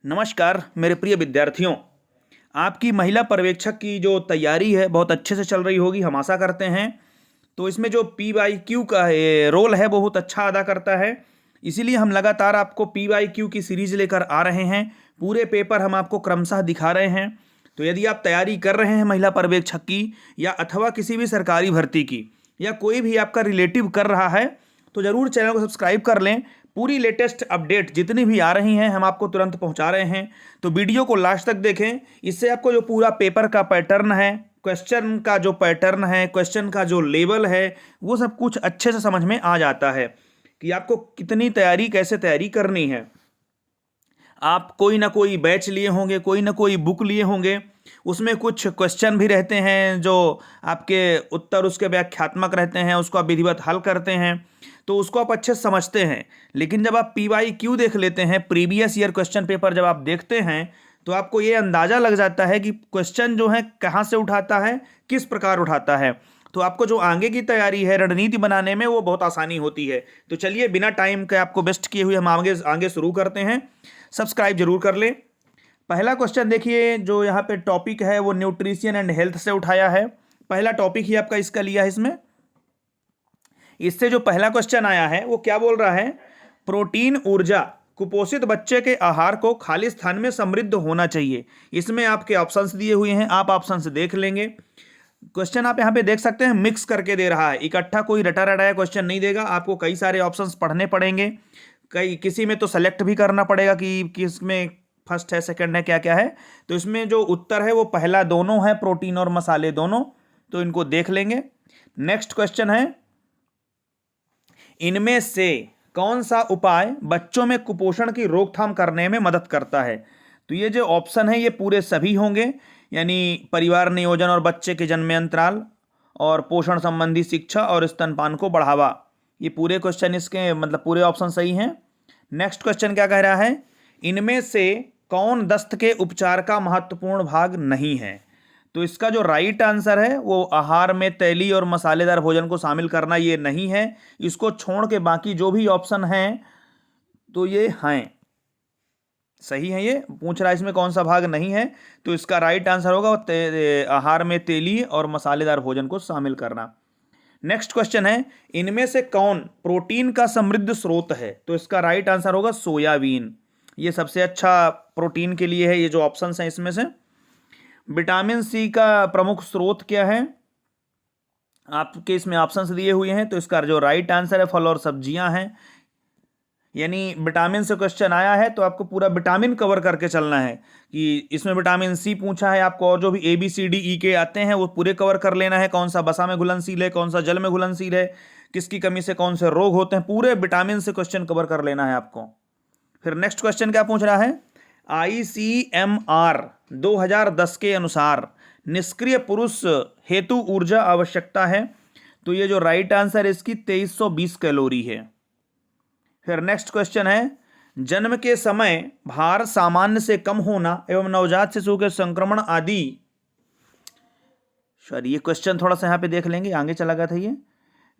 नमस्कार मेरे प्रिय विद्यार्थियों। आपकी महिला पर्यवेक्षक की जो तैयारी है बहुत अच्छे से चल रही होगी, हम आशा करते हैं। तो इसमें जो PYQ का रोल है वो बहुत अच्छा अदा करता है, इसीलिए हम लगातार आपको PYQ की सीरीज लेकर आ रहे हैं। पूरे पेपर हम आपको क्रमशः दिखा रहे हैं। तो यदि आप तैयारी कर रहे हैं महिला पर्यवेक्षक की या अथवा किसी भी सरकारी भर्ती की या कोई भी आपका रिलेटिव कर रहा है तो ज़रूर चैनल को सब्सक्राइब कर लें। पूरी लेटेस्ट अपडेट जितनी भी आ रही हैं हम आपको तुरंत पहुंचा रहे हैं, तो वीडियो को लास्ट तक देखें। इससे आपको जो पूरा पेपर का पैटर्न है, क्वेश्चन का जो पैटर्न है, क्वेश्चन का जो लेवल है, वो सब कुछ अच्छे से समझ में आ जाता है कि आपको कितनी तैयारी, कैसे तैयारी करनी है। आप कोई ना कोई बैच लिए होंगे, कोई ना कोई बुक लिए होंगे, उसमें कुछ क्वेश्चन भी रहते हैं जो आपके उत्तर उसके व्याख्यात्मक रहते हैं, उसको आप विधिवत हल करते हैं तो उसको आप अच्छे से समझते हैं। लेकिन जब आप PYQ देख लेते हैं, प्रीवियस ईयर क्वेश्चन पेपर जब आप देखते हैं तो आपको ये अंदाज़ा लग जाता है कि क्वेश्चन जो है कहाँ से उठाता है, किस प्रकार उठाता है। तो आपको जो आगे की तैयारी है, रणनीति बनाने में वो बहुत आसानी होती है। तो चलिए बिना टाइम के आपको वेस्ट किए हुए हम आगे आगे शुरू करते हैं। सब्सक्राइब जरूर कर लें। पहला क्वेश्चन देखिए, जो यहाँ पे टॉपिक है वो न्यूट्रिशन एंड हेल्थ से उठाया है। पहला टॉपिक ही आपका इसका लिया है। इससे जो पहला क्वेश्चन आया है वो क्या बोल रहा है, प्रोटीन ऊर्जा कुपोषित बच्चे के आहार को खाली स्थान में समृद्ध होना चाहिए। इसमें आपके ऑप्शंस दिए हुए हैं, आप ऑप्शंस देख लेंगे। क्वेश्चन आप यहाँ पे देख सकते हैं, मिक्स करके दे रहा है, इकट्ठा कोई रटा रटाया क्वेश्चन नहीं देगा। आपको कई सारे ऑप्शंस पढ़ने पड़ेंगे, कई किसी में तो सेलेक्ट भी करना पड़ेगा कि किस में फर्स्ट है, सेकंड है, क्या क्या है। तो इसमें जो उत्तर है वो पहला दोनों है, प्रोटीन और मसाले दोनों, तो इनको देख लेंगे। नेक्स्ट क्वेश्चन है, इनमें से कौन सा उपाय बच्चों में कुपोषण की रोकथाम करने में मदद करता है। तो ये जो ऑप्शन है ये पूरे सभी होंगे, यानी परिवार नियोजन और बच्चे के जन्म अंतराल और पोषण संबंधी शिक्षा और स्तनपान को बढ़ावा। ये पूरे क्वेश्चन इसके मतलब पूरे ऑप्शन सही हैं। नेक्स्ट क्वेश्चन क्या कह रहा है, इनमें से कौन दस्त के उपचार का महत्वपूर्ण भाग नहीं है। तो इसका जो राइट आंसर है वो आहार में तैलीय और मसालेदार भोजन को शामिल करना ये नहीं है। इसको छोड़ के बाकी जो भी ऑप्शन हैं तो ये हैं सही है। ये पूछ रहा है इसमें कौन सा भाग नहीं है, तो इसका राइट आंसर होगा आहार में तेलीय और मसालेदार भोजन को शामिल करना। नेक्स्ट क्वेश्चन है, इनमें से कौन प्रोटीन का समृद्ध स्रोत है। तो इसका राइट आंसर होगा सोयाबीन। ये सबसे अच्छा प्रोटीन के लिए है। ये जो ऑप्शन हैं इसमें से विटामिन सी का प्रमुख स्रोत क्या है, आपके इसमें ऑप्शंस दिए हुए हैं। तो इसका जो राइट आंसर है फल और सब्जियां हैं। यानी विटामिन से क्वेश्चन आया है तो आपको पूरा विटामिन कवर करके चलना है कि इसमें विटामिन सी पूछा है आपको, और जो भी ABCDE के आते हैं वो पूरे कवर कर लेना है। कौन सा वसा में घुलनशील है, कौन सा जल में घुलनशील है, किसकी कमी से कौन से रोग होते हैं, पूरे विटामिन से क्वेश्चन कवर कर लेना है आपको। फिर नेक्स्ट क्वेश्चन क्या पूछ रहा है, ICMR 2010 के अनुसार निष्क्रिय पुरुष हेतु ऊर्जा आवश्यकता है। तो ये जो राइट आंसर है इसकी 2320 कैलोरी है। फिर नेक्स्ट क्वेश्चन है, जन्म के समय भार सामान्य से कम होना एवं नवजात शिशु के संक्रमण आदि। सर ये क्वेश्चन थोड़ा सा यहाँ पे देख लेंगे, आगे चला गया था ये।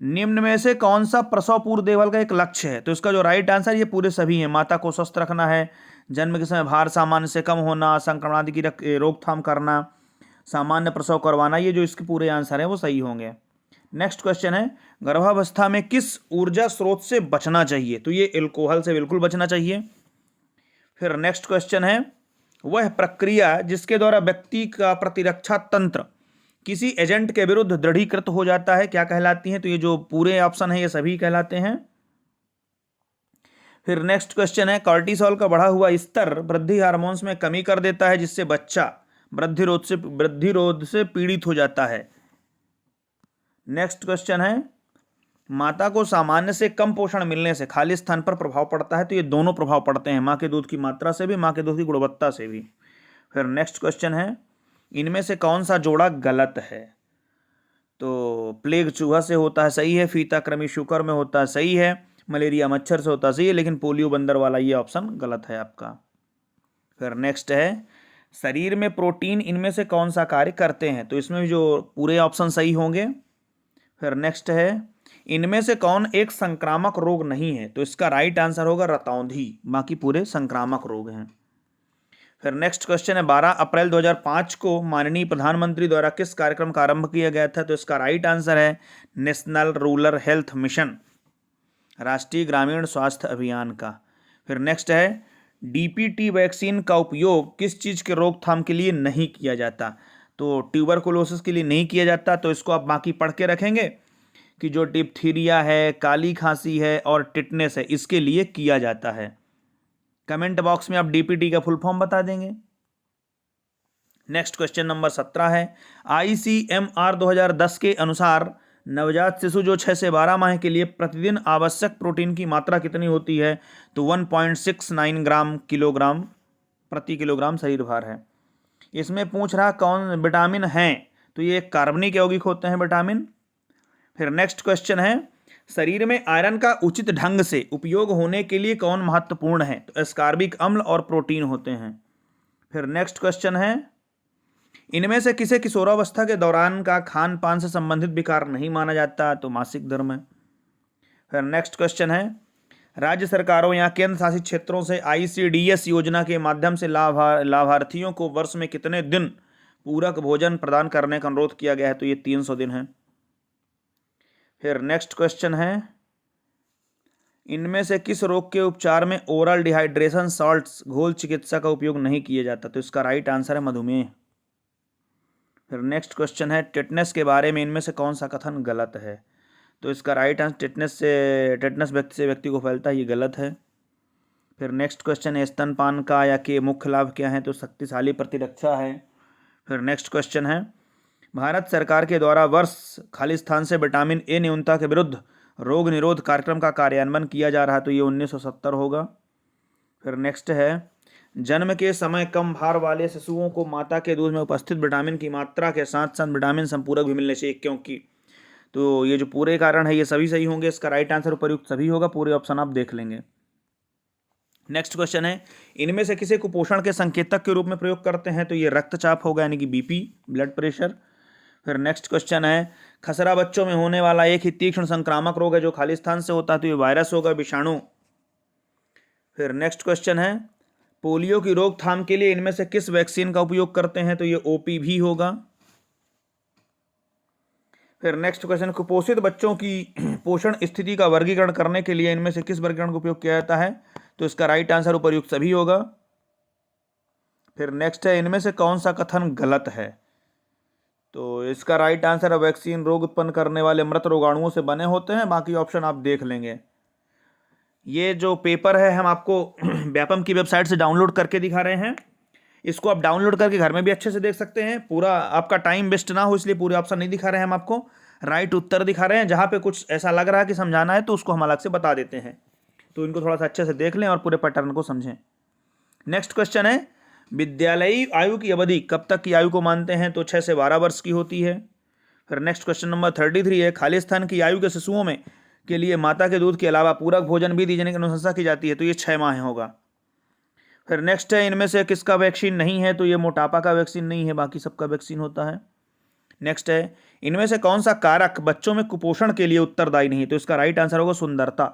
निम्न में से कौन सा प्रसव पूर्व देखभाल का एक लक्ष्य है। तो इसका जो राइट आंसर ये पूरे सभी हैं। माता को स्वस्थ रखना है, जन्म के समय भार सामान्य से कम होना, संक्रमण आदि की रोकथाम करना, सामान्य प्रसव करवाना, ये जो इसके पूरे आंसर हैं वो सही होंगे। नेक्स्ट क्वेश्चन है, गर्भावस्था में किस ऊर्जा स्रोत से बचना चाहिए। तो ये एल्कोहल से बिल्कुल बचना चाहिए। फिर नेक्स्ट क्वेश्चन है, वह प्रक्रिया जिसके द्वारा व्यक्ति का प्रतिरक्षा तंत्र किसी एजेंट के विरुद्ध दृढ़ीकृत हो जाता है, क्या कहलाती है। तो ये जो पूरे ऑप्शन है ये सभी कहलाते हैं। फिर नेक्स्ट क्वेश्चन है, कॉर्टिसोल का बढ़ा हुआ स्तर वृद्धि हार्मोन्स में कमी कर देता है जिससे बच्चा वृद्धिरोध से पीड़ित हो जाता है। नेक्स्ट क्वेश्चन है, माता को सामान्य से कम पोषण मिलने से खाली स्थान पर प्रभाव पड़ता है। तो ये दोनों प्रभाव पड़ते हैं, माँ के दूध की मात्रा से भी, माँ के दूध की गुणवत्ता से भी। फिर नेक्स्ट क्वेश्चन है, इनमें से कौन सा जोड़ा गलत है। तो प्लेग चूहा से होता है सही है, फीता कृमि शुकर में होता है सही है, मलेरिया मच्छर से होता है सही है, लेकिन पोलियो बंदर वाला ये ऑप्शन गलत है आपका। फिर नेक्स्ट है, शरीर में प्रोटीन इनमें से कौन सा कार्य करते हैं। तो इसमें जो पूरे ऑप्शन सही होंगे। फिर नेक्स्ट है, इनमें से कौन एक संक्रामक रोग नहीं है। तो इसका राइट आंसर होगा रतौंधी, बाकी पूरे संक्रामक रोग हैं। फिर नेक्स्ट क्वेश्चन है 12 अप्रैल 2005 को माननीय प्रधानमंत्री द्वारा किस कार्यक्रम का आरंभ किया गया था? तो इसका राइट आंसर है नेशनल रूरल हेल्थ मिशन, राष्ट्रीय ग्रामीण स्वास्थ्य अभियान का। फिर नेक्स्ट है डीपीटी वैक्सीन का उपयोग किस चीज़ के रोकथाम के लिए नहीं किया जाता? तो ट्यूबरकुलोसिस के लिए नहीं किया जाता, तो इसको आप बाकी पढ़ के रखेंगे कि जो डिप्थीरिया है, काली खांसी है और टिटनेस है, इसके लिए किया जाता है। कमेंट बॉक्स में आप डीपीटी का फुल फॉर्म बता देंगे। नेक्स्ट क्वेश्चन नंबर 17 है आईसीएमआर 2010 के अनुसार नवजात शिशु जो 6 से 12 माह के लिए प्रतिदिन आवश्यक प्रोटीन की मात्रा कितनी होती है? तो 1.69 ग्राम किलोग्राम प्रति किलोग्राम शरीर भार है। इसमें पूछ रहा कौन विटामिन हैं? तो ये कार्बनिक यौगिक होते हैं विटामिन। फिर नेक्स्ट क्वेश्चन है शरीर में आयरन का उचित ढंग से उपयोग होने के लिए कौन महत्वपूर्ण है? तो एस्कॉर्बिक अम्ल और प्रोटीन होते हैं। फिर नेक्स्ट क्वेश्चन है इनमें से किसे किशोरावस्था के दौरान का खान पान से संबंधित विकार नहीं माना जाता? तो मासिक धर्म है। फिर नेक्स्ट क्वेश्चन है राज्य सरकारों या केंद्र शासित क्षेत्रों से आईसीडीएस योजना के माध्यम से लाभार्थियों को वर्ष में कितने दिन पूरक भोजन प्रदान करने का अनुरोध किया गया है? तो ये 300 दिन है। फिर नेक्स्ट क्वेश्चन है इनमें से किस रोग के उपचार में ओरल डिहाइड्रेशन सॉल्ट्स घोल चिकित्सा का उपयोग नहीं किया जाता? तो इसका राइट आंसर है मधुमेह। फिर नेक्स्ट क्वेश्चन है टिटनेस के बारे में इनमें से कौन सा कथन गलत है? तो इसका राइट आंसर टिटनेस व्यक्ति से व्यक्ति को फैलता है, ये गलत है। फिर नेक्स्ट क्वेश्चन है स्तनपान का या के मुख्य लाभ क्या है? तो शक्तिशाली प्रतिरक्षा है। फिर नेक्स्ट क्वेश्चन है भारत सरकार के द्वारा वर्ष खाली स्थान से विटामिन ए न्यूनता के विरुद्ध रोग निरोध कार्यक्रम का कार्यान्वयन किया जा रहा है, तो ये 1970 होगा। फिर नेक्स्ट है जन्म के समय कम भार वाले शिशुओं को माता के दूध में उपस्थित विटामिन की मात्रा के साथ साथ विटामिन संपूरक भी मिलने चाहिए, क्योंकि तो ये जो पूरे कारण है ये सभी सही होंगे। इसका राइट आंसर उपयुक्त सभी होगा, पूरे ऑप्शन आप देख लेंगे। नेक्स्ट क्वेश्चन है इनमें से किसे कुपोषण के संकेतक के रूप में प्रयोग करते हैं? तो ये रक्तचाप होगा, यानी कि बीपी, ब्लड प्रेशर। फिर नेक्स्ट क्वेश्चन है खसरा बच्चों में होने वाला एक ही तीक्ष्ण संक्रामक रोग है जो खाली स्थान से होता है, तो ये वायरस होगा, विषाणु। फिर नेक्स्ट क्वेश्चन है पोलियो की रोकथाम के लिए इनमें से किस वैक्सीन का उपयोग करते हैं? तो ये ओपीवी होगा। फिर नेक्स्ट क्वेश्चन कुपोषित बच्चों की पोषण स्थिति का वर्गीकरण करने के लिए इनमें से किस वर्गीकरण का उपयोग किया जाता है? तो इसका राइट आंसर उपर्युक्त सभी होगा। फिर नेक्स्ट है इनमें से कौन सा कथन गलत है? तो इसका राइट आंसर है वैक्सीन रोग उत्पन्न करने वाले मृत रोगाणुओं से बने होते हैं, बाकी ऑप्शन आप देख लेंगे। ये जो पेपर है हम आपको व्यापम की वेबसाइट से डाउनलोड करके दिखा रहे हैं, इसको आप डाउनलोड करके घर में भी अच्छे से देख सकते हैं। पूरा आपका टाइम वेस्ट ना हो इसलिए पूरे ऑप्शन नहीं दिखा रहे हैं हम आपको, राइट उत्तर दिखा रहे हैं। जहाँ पे कुछ ऐसा लग रहा है कि समझाना है तो उसको हम अलग से बता देते हैं, तो इनको थोड़ा सा अच्छे से देख लें और पूरे पैटर्न को समझें। नेक्स्ट क्वेश्चन है विद्यालयी आयु की अवधि कब तक की आयु को मानते हैं? तो 6 से 12 वर्ष की होती है। फिर नेक्स्ट क्वेश्चन नंबर 33 है खाली स्थान की आयु के शिशुओं में के लिए माता के दूध के अलावा पूरक भोजन भी दिए जाने की अनुशंसा की जाती है, तो ये 6 माह होगा। फिर नेक्स्ट है इनमें से किसका वैक्सीन नहीं है? तो ये मोटापा का वैक्सीन नहीं है, बाकी सबका वैक्सीन होता है। नेक्स्ट है इनमें से कौन सा कारक बच्चों में कुपोषण के लिए उत्तरदायी नहीं है? तो इसका राइट आंसर होगा सुंदरता।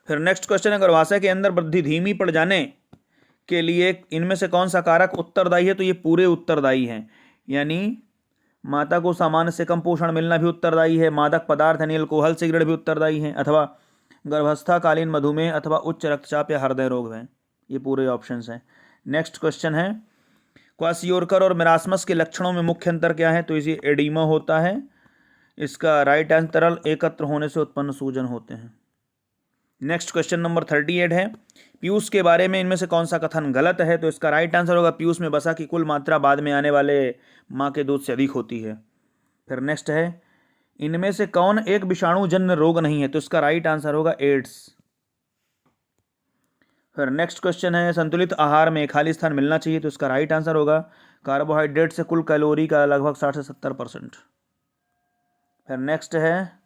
फिर नेक्स्ट क्वेश्चन है गर्भाशय के अंदर वृद्धि धीमी पड़ जाने के लिए इनमें से कौन सा कारक उत्तरदायी है? तो ये पूरे उत्तरदायी हैं, यानी माता को सामान्य से कम पोषण मिलना भी उत्तरदायी है, मादक पदार्थ यानी अल्कोहल सिगरेट भी उत्तरदायी हैं, अथवा गर्भावस्थाकालीन मधुमेह अथवा उच्च रक्तचाप या हृदय रोग हैं। ये पूरे ऑप्शंस हैं। नेक्स्ट क्वेश्चन है क्वासियोरकर और मेरास्मस के लक्षणों में मुख्य अंतर क्या है? तो इसे एडिमा होता है। इसका राइट आंसर तरल एकत्र होने से उत्पन्न सूजन होते हैं। नेक्स्ट क्वेश्चन नंबर 38 है पीयूष के बारे में इनमें से कौन सा कथन गलत है? तो इसका राइट आंसर होगा पीयूष में वसा की कुल मात्रा बाद में आने वाले माँ के दूध से अधिक होती है। फिर नेक्स्ट है इनमें से कौन एक विषाणु जन्य रोग नहीं है? तो इसका राइट आंसर होगा एड्स। फिर नेक्स्ट क्वेश्चन है संतुलित आहार में खाली स्थान मिलना चाहिए, तो इसका राइट आंसर होगा कार्बोहाइड्रेट से कुल कैलोरी का लगभग 60 से 70%। फिर नेक्स्ट है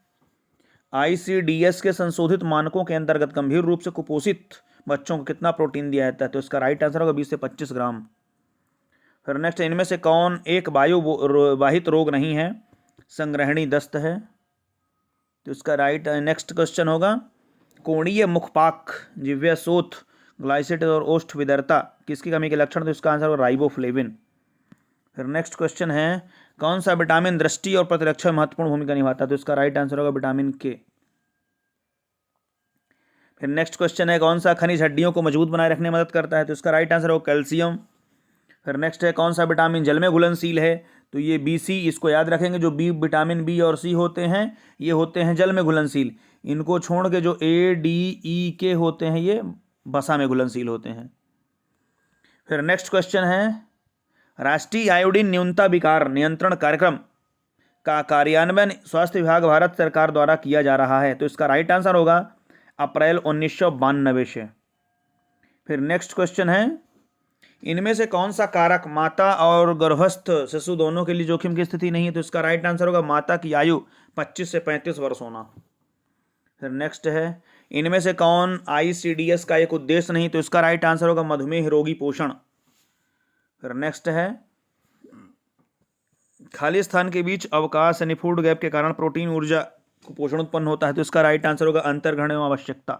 आईसीडीएस के संशोधित मानकों के अंतर्गत गंभीर रूप से कुपोषित बच्चों को कितना प्रोटीन दिया जाता है? तो इसका राइट आंसर होगा 20 से 25 ग्राम। फिर नेक्स्ट इनमें से कौन एक वायुवाहित रोग नहीं है? संग्रहणी दस्त है, तो इसका राइट नेक्स्ट क्वेश्चन होगा कोणीय मुखपाक जिव्या शोथ ग्लाइसिट और ओस्ट विदरता किसकी कमी के लक्षण, तो इसका आंसर होगा राइबोफ्लेविन। फिर नेक्स्ट क्वेश्चन है कौन सा विटामिन दृष्टि और प्रतिरक्षा में महत्वपूर्ण भूमिका निभाता है, तो इसका राइट आंसर होगा विटामिन के। फिर नेक्स्ट क्वेश्चन है कौन सा खनिज हड्डियों को मजबूत बनाए रखने में मदद करता है, तो इसका राइट आंसर होगा कैल्शियम। फिर नेक्स्ट है कौन सा विटामिन जल में घुलनशील है, तो ये बी सी, इसको याद रखेंगे, जो बी विटामिन बी और सी होते हैं ये होते हैं जल में घुलनशील, इनको छोड़ के जो ए डी ई के होते हैं ये वसा में घुलनशील होते हैं। फिर नेक्स्ट क्वेश्चन है राष्ट्रीय आयोडीन न्यूनता विकार नियंत्रण कार्यक्रम का कार्यान्वयन स्वास्थ्य विभाग भारत सरकार द्वारा किया जा रहा है, तो इसका राइट आंसर होगा अप्रैल 1992 से। फिर नेक्स्ट क्वेश्चन है इनमें से कौन सा कारक माता और गर्भस्थ शिशु दोनों के लिए जोखिम की स्थिति नहीं है, तो इसका राइट आंसर होगा माता की आयु 25 से 35 वर्ष होना। फिर नेक्स्ट है इनमें से कौन ICDS का एक उद्देश्य नहीं, तो इसका राइट आंसर होगा मधुमेह रोगी पोषण। फिर नेक्स्ट है खाली स्थान के बीच अवकाश यानी फूड गैप के कारण प्रोटीन ऊर्जा कुपोषण उत्पन्न होता है, तो इसका राइट आंसर होगा अंतर्ग्रहण एवं आवश्यकता।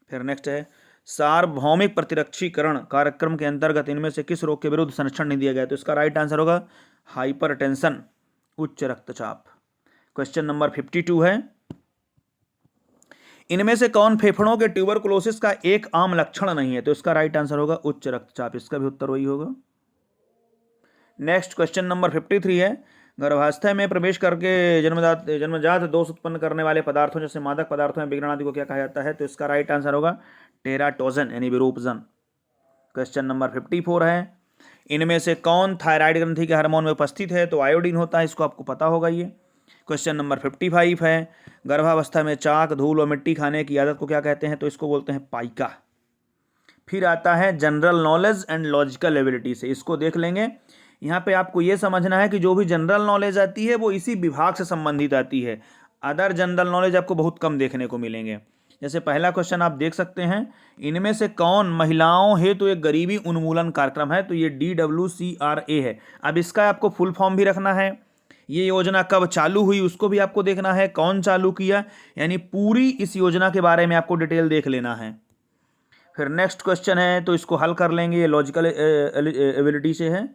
फिर नेक्स्ट है सार्वभौमिक प्रतिरक्षीकरण कार्यक्रम के अंतर्गत इनमें से किस रोग के विरुद्ध संरक्षण नहीं दिया गया, तो इसका राइट आंसर होगा हाइपरटेंशन उच्च रक्तचाप। क्वेश्चन नंबर 52 है इनमें से कौन फेफड़ों के ट्यूबरकुलोसिस का एक आम लक्षण नहीं है, तो इसका राइट आंसर होगा उच्च रक्तचाप, इसका भी उत्तर वही होगा। नेक्स्ट क्वेश्चन नंबर 53 है गर्भावस्था में प्रवेश करके जन्मजात दोष उत्पन्न करने वाले पदार्थों जैसे मादक पदार्थों या विकिरण आदि को क्या कहा जाता है, तो इसका राइट आंसर होगा टेराटोजन यानी विरूपजन। क्वेश्चन नंबर 54 है इनमें से कौन थायराइड ग्रंथि के हार्मोन में उपस्थित है, तो आयोडीन होता है, इसको आपको पता होगा ये। क्वेश्चन नंबर 55 है गर्भावस्था में चाक धूल और मिट्टी खाने की आदत को क्या कहते हैं, तो इसको बोलते हैं पाइका। फिर आता है general knowledge and logical ability से, इसको देख लेंगे। यहाँ पे आपको ये समझना है कि जो भी जनरल नॉलेज आती है वो इसी विभाग से संबंधित आती है, अदर जनरल नॉलेज आपको बहुत कम देखने को मिलेंगे। जैसे पहला क्वेश्चन आप देख सकते हैं इनमें से कौन महिलाओं हेतु एक गरीबी उन्मूलन कार्यक्रम है, तो ये DWCRA है। अब इसका आपको फुल फॉर्म भी रखना है, ये योजना कब चालू हुई उसको भी आपको देखना है, कौन चालू किया, यानी पूरी इस योजना के बारे में आपको डिटेल देख लेना है। फिर नेक्स्ट क्वेश्चन है तो इसको हल कर लेंगे, ये लॉजिकल एबिलिटी से है।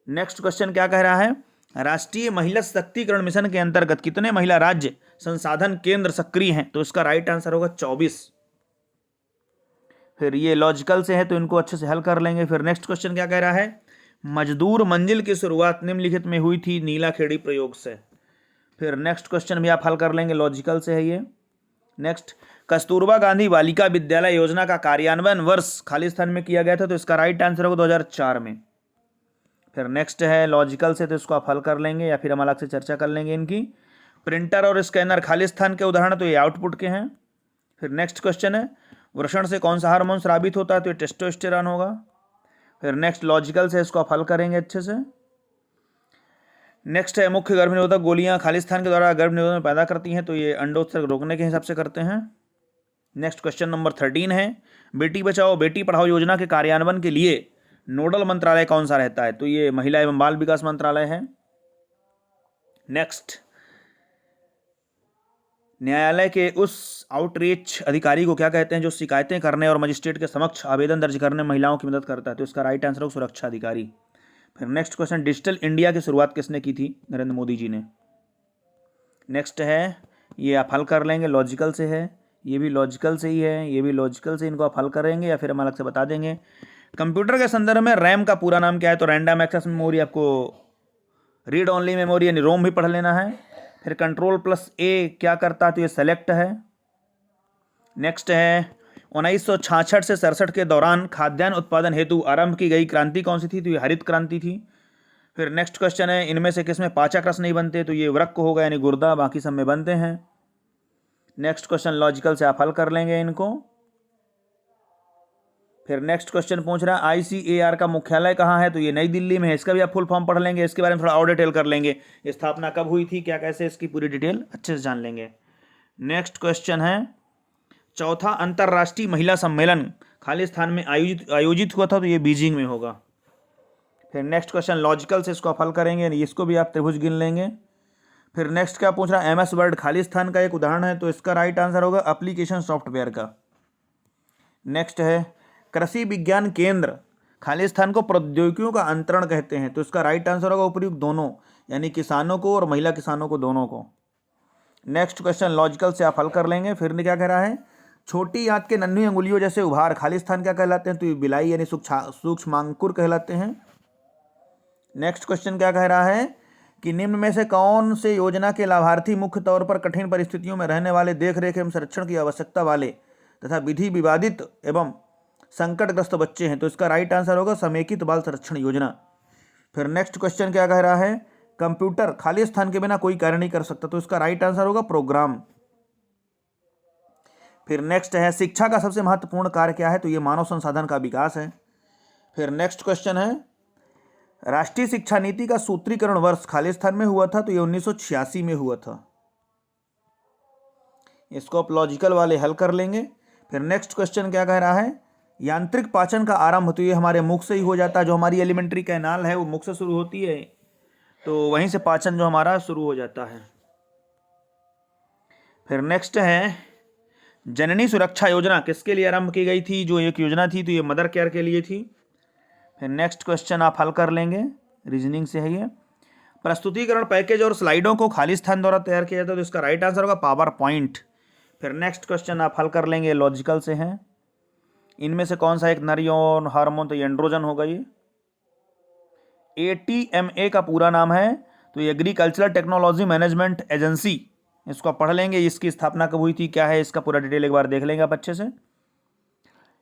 नेक्स्ट क्वेश्चन क्या कह रहा है राष्ट्रीय महिला सशक्तिकरण मिशन के अंतर्गत कितने महिला राज्य संसाधन केंद्र सक्रिय हैं, तो इसका राइट आंसर होगा 24। फिर ये लॉजिकल से है तो इनको अच्छे से हल कर लेंगे। फिर नेक्स्ट क्वेश्चन क्या कह रहा है मजदूर मंजिल की शुरुआत निम्नलिखित में हुई थी नीलाखेड़ी प्रयोग से। फिर नेक्स्ट क्वेश्चन भी आप हल कर लेंगे, लॉजिकल से है ये। नेक्स्ट कस्तूरबा गांधी बालिका विद्यालय योजना का कार्यान्वयन वर्ष खालिस्तान में किया गया था, तो इसका राइट आंसर होगा 2004 में। फिर नेक्स्ट है लॉजिकल से, तो इसको आप हल कर लेंगे या फिर हम अलग से चर्चा कर लेंगे इनकी। प्रिंटर और स्कैनर खालिस्तान के उदाहरण, तो ये आउटपुट के हैं। फिर नेक्स्ट क्वेश्चन है वृषण से कौन सा हार्मोन स्रावित होता है, तो ये टेस्टोस्टेरॉन होगा। फिर नेक्स्ट लॉजिकल से इसको आप हल करेंगे अच्छे से। नेक्स्ट है मुख्य गर्भनिरोधक गोलियां खालिस्तान के द्वारा गर्भनिरोधक में पैदा करती हैं, तो ये अंडोत्सर्ग रोकने के हिसाब से करते हैं। नेक्स्ट क्वेश्चन नंबर 13 है बेटी बचाओ बेटी पढ़ाओ योजना के कार्यान्वयन के लिए नोडल मंत्रालय कौन सा रहता है, तो ये महिला एवं बाल विकास मंत्रालय है। नेक्स्ट न्यायालय के उस आउटरीच अधिकारी को क्या कहते हैं जो शिकायतें करने और मजिस्ट्रेट के समक्ष आवेदन दर्ज करने में महिलाओं की मदद करता है, तो इसका राइट आंसर होगा सुरक्षा अधिकारी। फिर नेक्स्ट क्वेश्चन डिजिटल इंडिया की शुरुआत किसने की थी, नरेंद्र मोदी जी ने। नेक्स्ट है ये आप हल कर लेंगे, लॉजिकल से है, ये भी लॉजिकल से ही है, ये भी लॉजिकल से, इनको आप हल करेंगे या फिर हम अलग से बता देंगे। कंप्यूटर के संदर्भ में रैम का पूरा नाम क्या है, तो रैंडम एक्सेस मेमोरी, आपको रीड ओनली मेमोरी यानी रोम भी पढ़ लेना है। फिर कंट्रोल+A क्या करता है, तो ये सेलेक्ट है। नेक्स्ट है 1966 से 67 के दौरान खाद्यान्न उत्पादन हेतु आरंभ की गई क्रांति कौन सी थी, तो ये हरित क्रांति थी। फिर नेक्स्ट क्वेश्चन है इनमें से किसमें पाचक रस नहीं बनते, तो ये वृक्क होगा यानी गुर्दा, बाकी सब में बनते हैं। नेक्स्ट क्वेश्चन लॉजिकल से आप हल कर लेंगे इनको। फिर नेक्स्ट क्वेश्चन पूछ रहा है ICAR का मुख्यालय कहाँ है, तो ये नई दिल्ली में है, इसका भी आप फुल फॉर्म पढ़ लेंगे, इसके बारे में थोड़ा और डिटेल कर लेंगे, स्थापना कब हुई थी क्या कैसे, इसकी पूरी डिटेल अच्छे से जान लेंगे। नेक्स्ट क्वेश्चन है चौथा अंतर्राष्ट्रीय महिला सम्मेलन खालिस्तान में आयोजित हुआ था, तो ये बीजिंग में होगा। फिर नेक्स्ट क्वेश्चन लॉजिकल से इसको आप हल करेंगे, इसको भी आप त्रिभुज गिन लेंगे। फिर नेक्स्ट क्या पूछ रहा है MS वर्ड खालिस्तान का एक उदाहरण है, तो इसका राइट आंसर होगा एप्लीकेशन सॉफ्टवेयर का। नेक्स्ट है कृषि विज्ञान केंद्र खालिस्तान को प्रौद्योगिकियों का अंतरण कहते हैं, तो इसका राइट आंसर होगा उपयुक्त दोनों, यानी किसानों को और महिला किसानों को, दोनों को। नेक्स्ट क्वेश्चन लॉजिकल से आप हल कर लेंगे। फिर ने क्या कह रहा है, छोटी आंत के नन्ही अंगुलियों जैसे उभार खालिस्तान क्या कहलाते हैं, तो ये बिलाई यानी सूक्ष्मांकुर कहलाते हैं। नेक्स्ट क्वेश्चन क्या कह रहा है कि निम्न में से कौन से योजना के लाभार्थी मुख्य तौर पर कठिन परिस्थितियों में रहने वाले देखरेख एवं संरक्षण की आवश्यकता वाले तथा विधि विवादित एवं संकटग्रस्त बच्चे हैं, तो इसका राइट आंसर होगा समेकित बाल संरक्षण योजना। फिर नेक्स्ट क्वेश्चन क्या कह रहा है, कंप्यूटर खालिस्तान के बिना कोई कार्य नहीं कर सकता, तो इसका राइट आंसर होगा प्रोग्राम। फिर नेक्स्ट है शिक्षा का सबसे महत्वपूर्ण कार्य क्या है, तो ये मानव संसाधन का विकास है। फिर नेक्स्ट क्वेश्चन है राष्ट्रीय शिक्षा नीति का सूत्रीकरण वर्ष खालिस्तान में हुआ था, तो ये 1986 में हुआ था। इसको आप लॉजिकल वाले हल कर लेंगे। फिर नेक्स्ट क्वेश्चन क्या कह रहा है, यांत्रिक पाचन का आरंभ, तो ये हमारे मुख से ही हो जाता है, जो हमारी एलिमेंट्री कैनाल है वो मुख से शुरू होती है, तो वहीं से पाचन जो हमारा शुरू हो जाता है। फिर नेक्स्ट है जननी सुरक्षा योजना किसके लिए आरंभ की गई थी, जो एक योजना थी, तो ये मदर केयर के लिए थी। फिर नेक्स्ट क्वेश्चन आप हल कर लेंगे, रीजनिंग से है ये। प्रस्तुतिकरण पैकेज और स्लाइडों को खालिस्तान द्वारा तैयार किया जाता है, तो इसका राइट आंसर होगा पावर पॉइंट। फिर नेक्स्ट क्वेश्चन आप हल कर लेंगे, लॉजिकल से है। इनमें से कौन सा एक नर यौन हार्मोन, तो ये एंड्रोजन होगा। ये ATMA का पूरा नाम है, तो ये एग्रीकल्चरल टेक्नोलॉजी मैनेजमेंट एजेंसी, इसको आप पढ़ लेंगे। इसकी स्थापना कब हुई थी, क्या है इसका पूरा डिटेल एक बार देख लेंगे आप अच्छे से।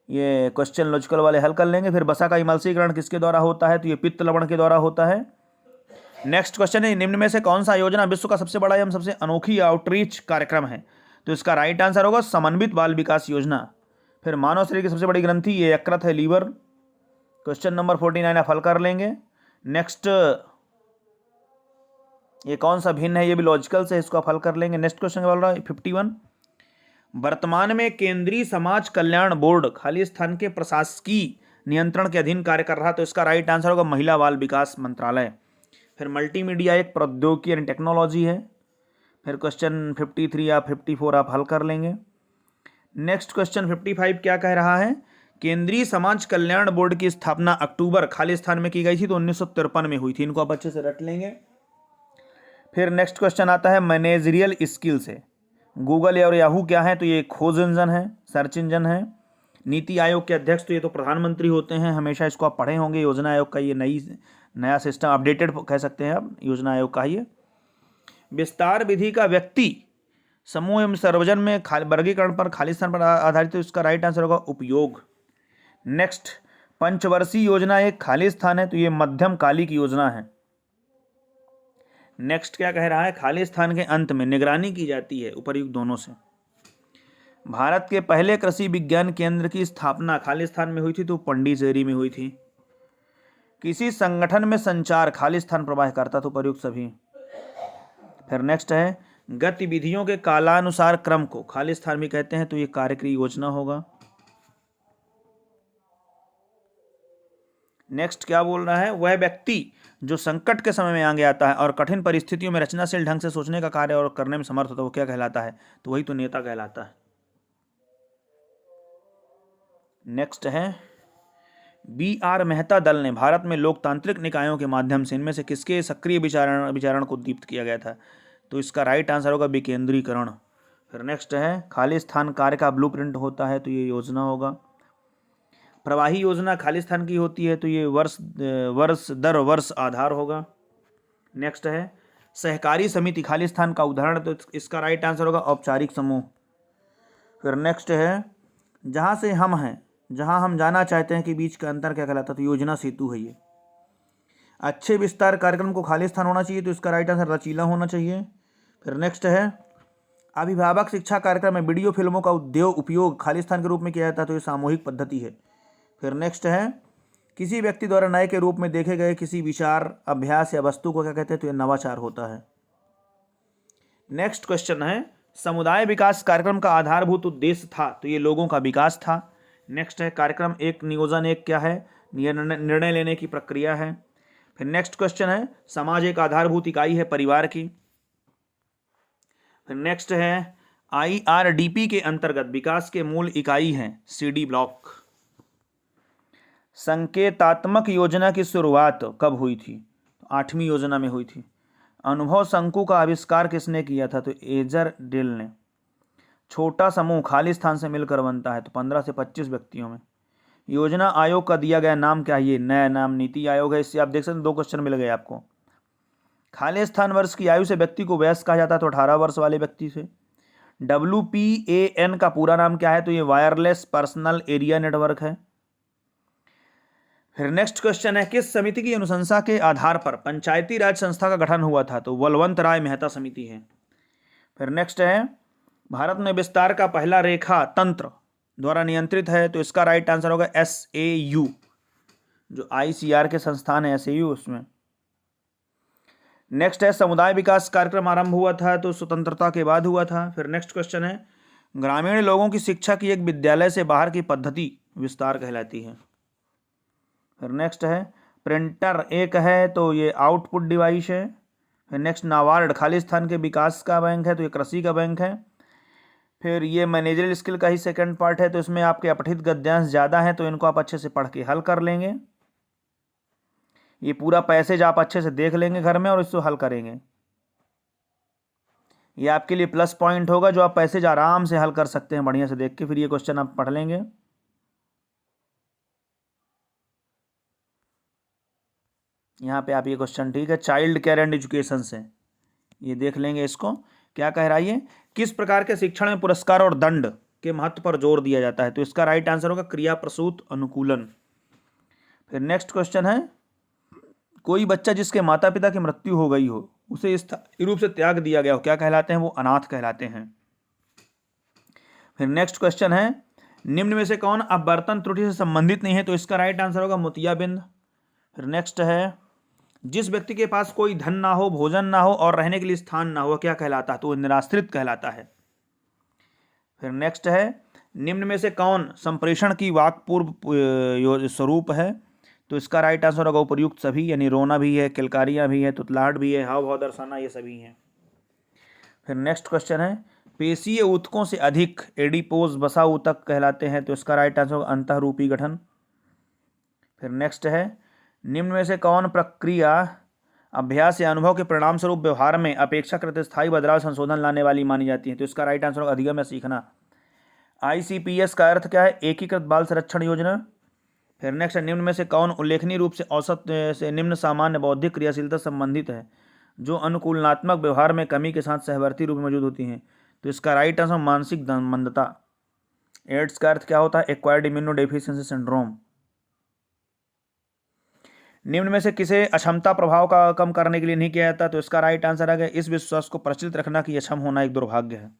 ये क्वेश्चन लॉजिकल वाले हल कर लेंगे। फिर बसा का इमल्सीकरण किसके द्वारा होता है, तो ये पित्त लवण के द्वारा होता है। नेक्स्ट क्वेश्चन है निम्न में से कौन सा योजना विश्व का सबसे बड़ा एवं सबसे अनोखी आउटरीच कार्यक्रम है, तो इसका राइट आंसर होगा समन्वित बाल विकास योजना। फिर मानव शरीर की सबसे बड़ी ग्रंथि ये यकृत है, लीवर। क्वेश्चन नंबर 49 आप हल कर लेंगे। नेक्स्ट ये कौन सा भिन्न है, ये भी लॉजिकल से, इसको आप हल कर लेंगे। नेक्स्ट क्वेश्चन बोल रहा है 51 वर्तमान में केंद्रीय समाज कल्याण बोर्ड खालिस्तान के प्रशासकीय नियंत्रण के अधीन कार्य कर रहा है, तो इसका राइट आंसर होगा महिला बाल विकास मंत्रालय। फिर मल्टीमीडिया एक प्रौद्योगिकी यानी टेक्नोलॉजी है। फिर क्वेश्चन 53 या 54 आप हल कर लेंगे। नेक्स्ट क्वेश्चन 55 क्या कह रहा है, केंद्रीय समाज कल्याण बोर्ड की स्थापना अक्टूबर खालिस्तान में की गई थी, तो 1953 में हुई थी। इनको आप अच्छे से रट लेंगे। फिर नेक्स्ट क्वेश्चन आता है मैनेजरियल स्किल से। गूगल और याहू क्या है, तो ये खोज इंजन है, सर्च इंजन है। नीति आयोग के अध्यक्ष, तो ये तो प्रधानमंत्री होते हैं हमेशा, इसको आप पढ़े होंगे। योजना आयोग का ये नया सिस्टम अपडेटेड कह सकते हैं आप, योजना आयोग का ये। विस्तार विधि का व्यक्ति समूह एवं सर्वजन में वर्गीकरण पर खालिस्तान पर आधारित, तो इसका राइट आंसर होगा उपयोग। नेक्स्ट पंचवर्षीय योजना एक खालिस्तान है, तो ये मध्यम कालिक योजना है। नेक्स्ट क्या कह रहा है, खालिस्तान के अंत में निगरानी की जाती है उपर्युक्त दोनों से। भारत के पहले कृषि विज्ञान केंद्र की स्थापना खालिस्तान में हुई थी, तो पंडिचेरी में हुई थी। किसी संगठन में संचार खालिस्तान प्रवाह करता, तो उपर्युक्त सभी। फिर नेक्स्ट है गतिविधियों के कालानुसार क्रम को खालिस्तान भी कहते हैं, तो ये कार्यक्रिय योजना होगा। नेक्स्ट क्या बोल रहा है, वह व्यक्ति जो संकट के समय में आगे आता है और कठिन परिस्थितियों में रचनाशील ढंग से सोचने का कार्य और करने में समर्थ होता है, वो क्या कहलाता है, तो वही तो नेता कहलाता है। नेक्स्ट है BR मेहता दल ने भारत में लोकतांत्रिक निकायों के माध्यम से इनमें से किसके सक्रिय विचारण को दीप्त किया गया था, तो इसका राइट आंसर होगा विकेंद्रीकरण। फिर नेक्स्ट है खालिस्तान कार्य का ब्लूप्रिंट होता है, तो ये योजना होगा। प्रवाही योजना खालिस्तान की होती है, तो ये वर्ष दर वर्ष आधार होगा। नेक्स्ट है सहकारी समिति खालिस्तान का उदाहरण, तो इसका राइट आंसर होगा औपचारिक समूह। फिर नेक्स्ट है जहाँ से हम हैं, जहाँ हम जाना चाहते हैं कि बीच का अंतर क्या कहलाता है, तो योजना सेतु है ये। अच्छे विस्तार कार्यक्रम को खालिस्तान होना चाहिए, तो इसका राइट आंसर लचीला होना चाहिए। फिर नेक्स्ट है अभिभावक शिक्षा कार्यक्रम में वीडियो फिल्मों का उपयोग खालिस्तान के रूप में किया जाता है, तो ये सामूहिक पद्धति है। फिर नेक्स्ट है किसी व्यक्ति द्वारा नए के रूप में देखे गए किसी विचार, अभ्यास या वस्तु को क्या कहते हैं, तो ये नवाचार होता है। नेक्स्ट क्वेश्चन है समुदाय विकास कार्यक्रम का आधारभूत उद्देश्य था, तो ये लोगों का विकास था। नेक्स्ट है कार्यक्रम एक नियोजन एक क्या है, निर्णय लेने की प्रक्रिया है। फिर नेक्स्ट क्वेश्चन है समाज एक आधारभूत इकाई है परिवार की। फिर नेक्स्ट है IRDP के अंतर्गत विकास के मूल इकाई हैं CD ब्लॉक। संकेतात्मक योजना की शुरुआत कब हुई थी? 8वीं योजना में हुई थी। अनुभव शंकु का आविष्कार किसने किया था? तो एजर डेल ने। छोटा समूह खाली स्थान से मिलकर बनता है, तो 15 से 25 व्यक्तियों में। योजना आयोग का दिया गया नाम क्या है? ये नया नाम नीति आयोग है। इससे आप देख सकते हैं 2 क्वेश्चन मिल गए आपको। खाली स्थान वर्ष की आयु से व्यक्ति को वयस्क कहा जाता है, तो 18 वर्ष वाले व्यक्ति से। WPAN का पूरा नाम क्या है? तो ये वायरलेस पर्सनल एरिया नेटवर्क है। फिर नेक्स्ट क्वेश्चन है, किस समिति की अनुशंसा के आधार पर पंचायती राज संस्था का गठन हुआ था? तो बलवंत राय मेहता समिति है। फिर नेक्स्ट है, भारत में विस्तार का पहला रेखा तंत्र द्वारा नियंत्रित है, तो इसका राइट आंसर होगा SAU, जो ICR के संस्थान है SAU उसमें। नेक्स्ट है, समुदाय विकास कार्यक्रम आरंभ हुआ था, तो स्वतंत्रता के बाद हुआ था। फिर नेक्स्ट क्वेश्चन है, ग्रामीण लोगों की शिक्षा की एक विद्यालय से बाहर की पद्धति विस्तार कहलाती है। फिर नेक्स्ट है, प्रिंटर एक है, तो ये आउटपुट डिवाइस है। फिर नेक्स्ट, नाबार्ड खालिस्तान के विकास का बैंक है, तो ये कृषि का बैंक है। फिर ये मैनेजरियल स्किल का ही सेकंड पार्ट है, तो इसमें आपके अपठित गद्यांश ज़्यादा हैं, तो इनको आप अच्छे से पढ़ के हल कर लेंगे। ये पूरा पैसेज आप अच्छे से देख लेंगे घर में और इसको हल करेंगे। ये आपके लिए प्लस पॉइंट होगा, जो आप पैसेज आराम से हल कर सकते हैं बढ़िया से देख के। फिर ये क्वेश्चन आप पढ़ लेंगे। यहाँ पे आप ये क्वेश्चन, ठीक है, चाइल्ड केयर एंड एजुकेशन से ये देख लेंगे। इसको क्या कह रहा है ये, किस प्रकार के शिक्षण में पुरस्कार और दंड के महत्व पर जोर दिया जाता है? तो इसका राइट आंसर होगा क्रिया प्रसूत अनुकूलन। फिर नेक्स्ट क्वेश्चन है, कोई बच्चा जिसके माता पिता की मृत्यु हो गई हो, उसे स्थायी रूप से त्याग दिया गया हो, क्या कहलाते हैं? वो अनाथ कहलाते हैं। फिर नेक्स्ट क्वेश्चन है, निम्न में से कौन अपवर्तन त्रुटि से संबंधित नहीं है? तो इसका राइट आंसर होगा मोतियाबिंद। फिर नेक्स्ट है, जिस व्यक्ति के पास कोई धन ना हो, भोजन ना हो और रहने के लिए स्थान ना हो, क्या कहलाता है? तो निराश्रित कहलाता है। फिर नेक्स्ट है, निम्न में से कौन संप्रेषण की वाक्पूर्व स्वरूप है? तो इसका राइट आंसर होगा उपर्युक्त सभी, यानी रोना भी है, किलकारियाँ भी है, तुतलाहट भी है, हाव भाव दर्शाना, ये सभी हैं। फिर नेक्स्ट क्वेश्चन है, पेशीय ऊतकों से अधिक एडिपोज वसा ऊतक कहलाते हैं, तो इसका राइट आंसर होगा अंतःरूपी गठन। फिर नेक्स्ट है, निम्न में से कौन प्रक्रिया अभ्यास या अनुभव के परिणाम स्वरूप व्यवहार में अपेक्षाकृत स्थायी बदलाव संशोधन लाने वाली मानी जाती है? तो इसका राइट आंसर होगा अधिगम या सीखना। ICPS का अर्थ क्या है? एकीकृत बाल संरक्षण योजना। फिर नेक्स्ट, निम्न में से कौन उल्लेखनीय रूप से औसत से निम्न सामान्य बौद्धिक क्रियाशीलता संबंधित है, जो अनुकूलनात्मक व्यवहार में कमी के साथ सहवर्ती रूप में मौजूद होती हैं? तो इसका राइट आंसर मानसिक मंदता। एड्स का अर्थ क्या होता है? Acquired immunodeficiency syndrome. निम्न में से किसे अक्षमता प्रभाव का कम करने के लिए नहीं किया जाता? तो इसका राइट आंसर है इस विश्वास को प्रचलित रखना कि अक्षम होना एक दुर्भाग्य है।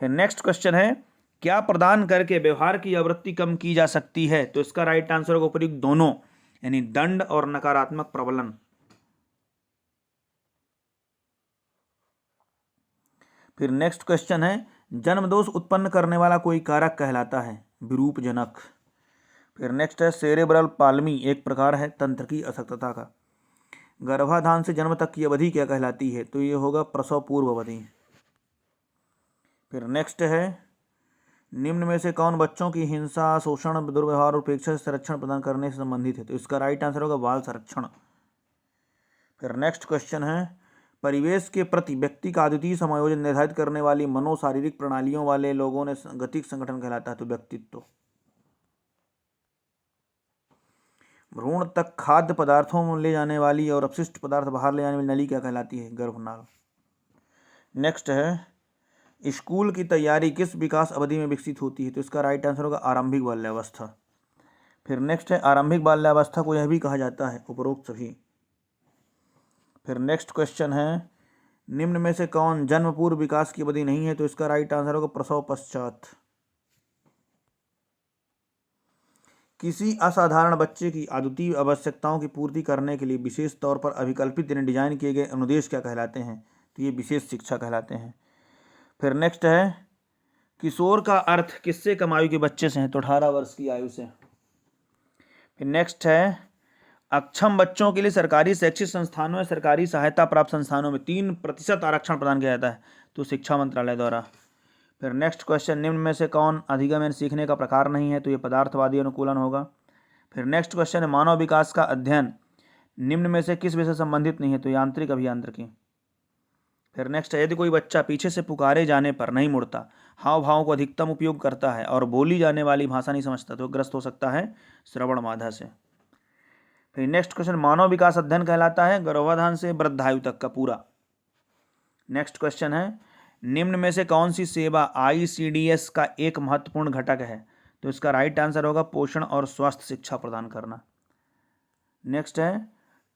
फिर नेक्स्ट क्वेश्चन है, क्या प्रदान करके व्यवहार की आवृत्ति कम की जा सकती है? तो इसका राइट आंसर होगा उपयुक्त दोनों, यानी दंड और नकारात्मक प्रबलन। फिर नेक्स्ट क्वेश्चन है, जन्म दोष उत्पन्न करने वाला कोई कारक कहलाता है? विरूपजनक। फिर नेक्स्ट है, सेरेब्रल पाल्मी एक प्रकार है तंत्र की अशक्तता का। गर्भाधान से जन्म तक की अवधि क्या कहलाती है? तो ये होगा प्रसव पूर्व अवधि। फिर नेक्स्ट है, निम्न में से कौन बच्चों की हिंसा, शोषण, दुर्व्यवहार और उपेक्षा से संरक्षण प्रदान करने से संबंधित है? तो इसका राइट आंसर होगा बाल संरक्षण। फिर नेक्स्ट क्वेश्चन है, परिवेश के प्रति व्यक्ति का अद्वितीय समायोजन निर्धारित करने वाली मनोशारीरिक प्रणालियों वाले लोगों ने गतिक संगठन कहलाता है? तो व्यक्तित्व। भ्रूण तक खाद्य पदार्थों में ले जाने वाली और अपशिष्ट पदार्थ बाहर ले जाने वाली नली क्या कहलाती है? गर्भनाल। नेक्स्ट है, स्कूल की तैयारी किस विकास अवधि में विकसित होती है? तो इसका राइट आंसर होगा आरंभिक बाल्यावस्था। फिर नेक्स्ट है, आरंभिक बाल्यावस्था को यह भी कहा जाता है उपरोक्त सभी। फिर नेक्स्ट क्वेश्चन है, निम्न में से कौन जन्म पूर्व विकास की अवधि नहीं है? तो इसका राइट आंसर होगा प्रसव पश्चात। किसी असाधारण बच्चे की अद्वितीय आवश्यकताओं की पूर्ति करने के लिए विशेष तौर पर अभिकल्पित यानी डिजाइन किए गए अनुदेश क्या कहलाते हैं? तो ये विशेष शिक्षा कहलाते हैं। फिर नेक्स्ट है, किशोर का अर्थ किससे कम आयु के बच्चे से है? तो 18 वर्ष की आयु से। फिर नेक्स्ट है, अक्षम बच्चों के लिए सरकारी शैक्षिक संस्थानों में सरकारी सहायता प्राप्त संस्थानों में 3% आरक्षण प्रदान किया जाता है। तो शिक्षा मंत्रालय द्वारा। फिर नेक्स्ट क्वेश्चन, निम्न में से कौन अधिगम यानी सीखने का प्रकार नहीं है? तो ये पदार्थवादी अनुकूलन होगा। फिर नेक्स्ट क्वेश्चन है, मानव विकास का अध्ययन निम्न में से किस विषय से संबंधित नहीं है? तो यांत्रिक अभियांत्रिकी। फिर नेक्स्ट है, यदि कोई बच्चा पीछे से पुकारे जाने पर नहीं मुड़ता, हाव भाव को अधिकतम उपयोग करता है और बोली जाने वाली भाषा नहीं समझता, तो ग्रस्त हो सकता है श्रवण बाधा से। फिर नेक्स्ट क्वेश्चन, मानव विकास अध्ययन कहलाता है गर्भाधान से वृद्धायु तक का पूरा। नेक्स्ट क्वेश्चन है, निम्न में से कौन सी सेवा ICDS का एक महत्वपूर्ण घटक है? तो इसका राइट आंसर होगा पोषण और स्वास्थ्य शिक्षा प्रदान करना। नेक्स्ट है,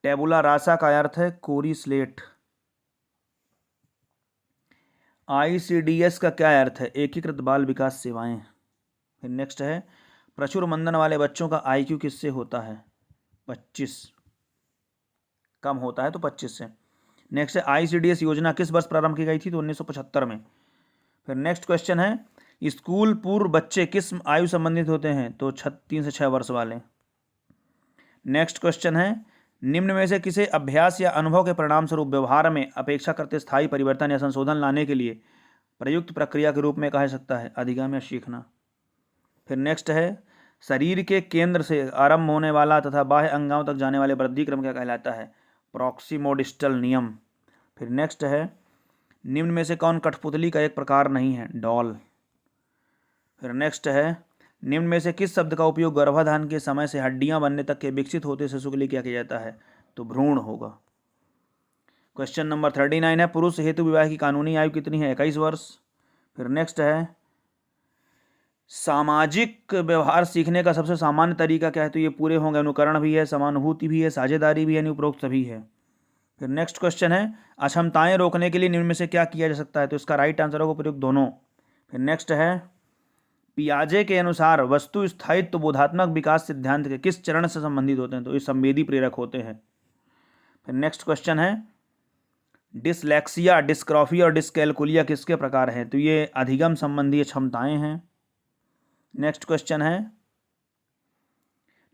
टेबुला रासा का अर्थ है कोरी स्लेट। ICDS का क्या अर्थ है? एकीकृत बाल विकास सेवाएं। फिर नेक्स्ट है, प्रचुर मंदन वाले बच्चों का IQ किससे होता है? 25। कम होता है तो 25 से। नेक्स्ट है, ICDS योजना किस वर्ष प्रारंभ की गई थी? तो 1975 में। फिर नेक्स्ट क्वेश्चन है, स्कूल पूर्व बच्चे किस आयु संबंधित होते हैं? तो 3 से 6 वर्ष वाले। नेक्स्ट क्वेश्चन है, निम्न में से किसे अभ्यास या अनुभव के परिणाम स्वरूप व्यवहार में अपेक्षाकृत स्थायी परिवर्तन या संशोधन लाने के लिए प्रयुक्त प्रक्रिया के रूप में कहा जा सकता है? अधिगम या सीखना। फिर नेक्स्ट है, शरीर के केंद्र से आरंभ होने वाला तथा बाह्य अंगों तक जाने वाले वृद्धि क्रम क्या कहलाता है? प्रॉक्सिमोडिस्टल नियम। फिर नेक्स्ट है, निम्न में से कौन कठपुतली का एक प्रकार नहीं है? डॉल। फिर नेक्स्ट है, निम्न में से किस शब्द का उपयोग गर्भाधान के समय से हड्डियां बनने तक के विकसित होते शिशु के लिए क्या किया जाता है? तो भ्रूण होगा। क्वेश्चन नंबर 39 है, पुरुष हेतु विवाह की कानूनी आयु कितनी है? 21 वर्ष। फिर नेक्स्ट है, सामाजिक व्यवहार सीखने का सबसे सामान्य तरीका क्या है? तो ये पूरे होंगे, अनुकरण भी है, समानुभूति भी है, साझेदारी भी है, यानी उपरोक्त सभी है। फिर नेक्स्ट क्वेश्चन है, अक्षमताएं रोकने के लिए निम्न में से क्या किया जा सकता है? तो इसका राइट आंसर होगा उपयुक्त दोनों। फिर नेक्स्ट है, पियाजे के अनुसार वस्तु स्थायित्व बोधात्मक विकास सिद्धांत के किस चरण से संबंधित होते हैं? तो ये संवेदी प्रेरक होते हैं। फिर नेक्स्ट क्वेश्चन है, डिसलेक्सिया, डिस्क्रॉफी और डिस्कैलकुलिया किसके प्रकार हैं? तो ये अधिगम संबंधी क्षमताएं हैं। नेक्स्ट क्वेश्चन है,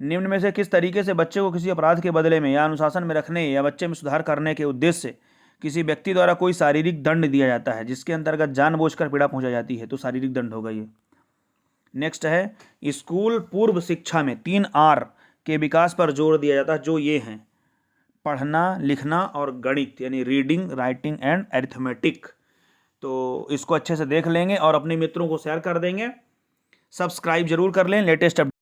निम्न में से किस तरीके से बच्चे को किसी अपराध के बदले में या अनुशासन में रखने या बच्चे में सुधार करने के उद्देश्य से किसी व्यक्ति द्वारा कोई शारीरिक दंड दिया जाता है जिसके अंतर्गत जानबूझकर पीड़ा पहुंचाई जाती है? तो शारीरिक दंड होगा ये। नेक्स्ट है, स्कूल पूर्व शिक्षा में 3 R के विकास पर जोर दिया जाता है, जो ये हैं, पढ़ना, लिखना और गणित, यानी रीडिंग, राइटिंग एंड अरिथमेटिक। तो इसको अच्छे से देख लेंगे और अपने मित्रों को शेयर कर देंगे। सब्सक्राइब जरूर कर लें लेटेस्ट